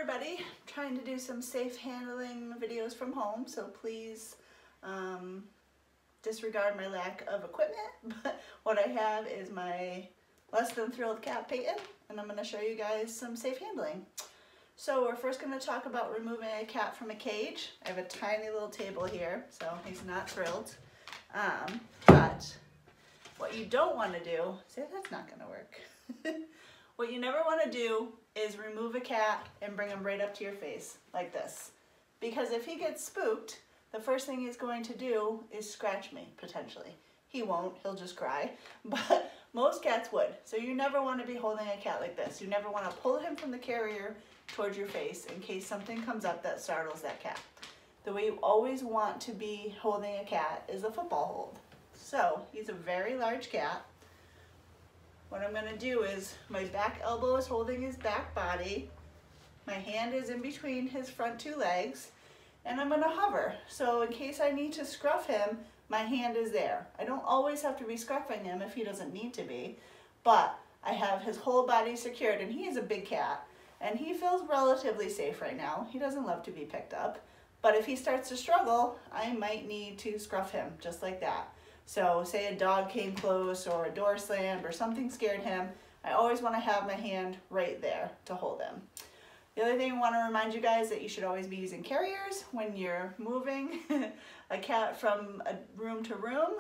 everybody, I'm trying to do some safe handling videos from home, so please disregard my lack of equipment. But what I have is my less than thrilled cat Payton, and I'm going to show you guys some safe handling. So we're first going to talk about removing a cat from a cage. I have a tiny little table here, so he's not thrilled. But what you don't want to do, see, that's not going to work. What you never want to do is remove a cat and bring him right up to your face like this. Because if he gets spooked, the first thing he's going to do is scratch me, potentially. He won't, he'll just cry, but most cats would. So you never want to be holding a cat like this. You never want to pull him from the carrier towards your face in case something comes up that startles that cat. The way you always want to be holding a cat is a football hold. So he's a very large cat. What I'm going to do is my back elbow is holding his back body, my hand is in between his front two legs, and I'm going to hover. So in case I need to scruff him, my hand is there. I don't always have to be scruffing him if he doesn't need to be, but I have his whole body secured, and he is a big cat, and he feels relatively safe right now. He doesn't love to be picked up, but if he starts to struggle, I might need to scruff him just like that. So say a dog came close or a door slammed or something scared him, I always want to have my hand right there to hold him. The other thing I want to remind you guys that you should always be using carriers when you're moving a cat from a room to room.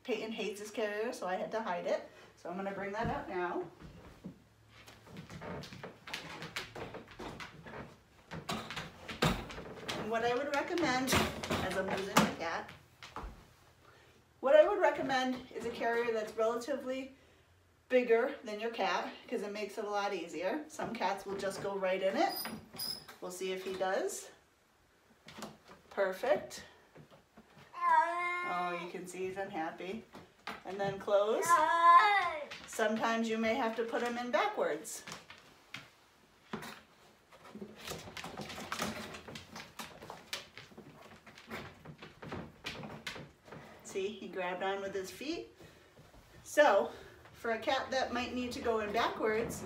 Payton hates his carrier, so I had to hide it. So I'm going to bring that up now. And what I would recommend, as I'm losing my cat, what I would recommend is a carrier that's relatively bigger than your cat because it makes it a lot easier. Some cats will just go right in it. We'll see if he does. Perfect. Oh, you can see he's unhappy. And then close. Sometimes you may have to put him in backwards. See, he grabbed on with his feet. So, for a cat that might need to go in backwards,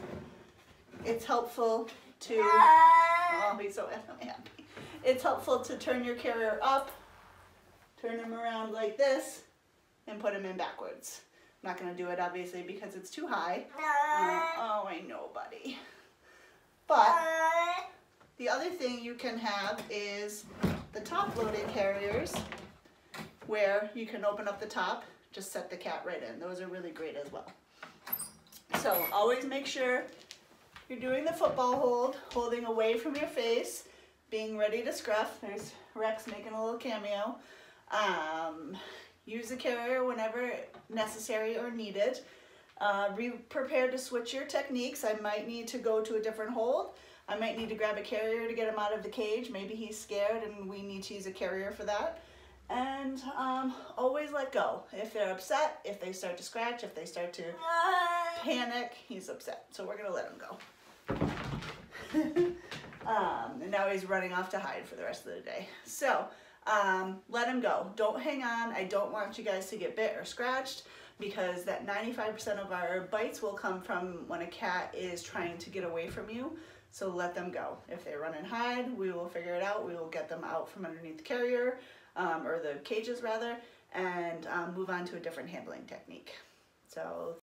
it's helpful to, oh, he's so happy. It's helpful to turn your carrier up, turn him around like this, and put him in backwards. I'm not going to do it, obviously, because it's too high. Oh, I know, buddy. But the other thing you can have is the top-loaded carriers, where you can open up the top, just set the cat right in. Those are really great as well. So always make sure you're doing the football hold, holding away from your face, being ready to scruff. There's Rex making a little cameo. Use the carrier whenever necessary or needed. Be prepared to switch your techniques. I might need to go to a different hold. I might need to grab a carrier to get him out of the cage. Maybe he's scared and we need to use a carrier for that. And always let go. If they're upset, if they start to scratch, if they start to panic, he's upset. So we're going to let him go. And now he's running off to hide for the rest of the day. So let him go. Don't hang on. I don't want you guys to get bit or scratched, because that 95% of our bites will come from when a cat is trying to get away from you. So let them go. If they run and hide, we will figure it out. We will get them out from underneath the carrier, or the cages rather, and move on to a different handling technique. So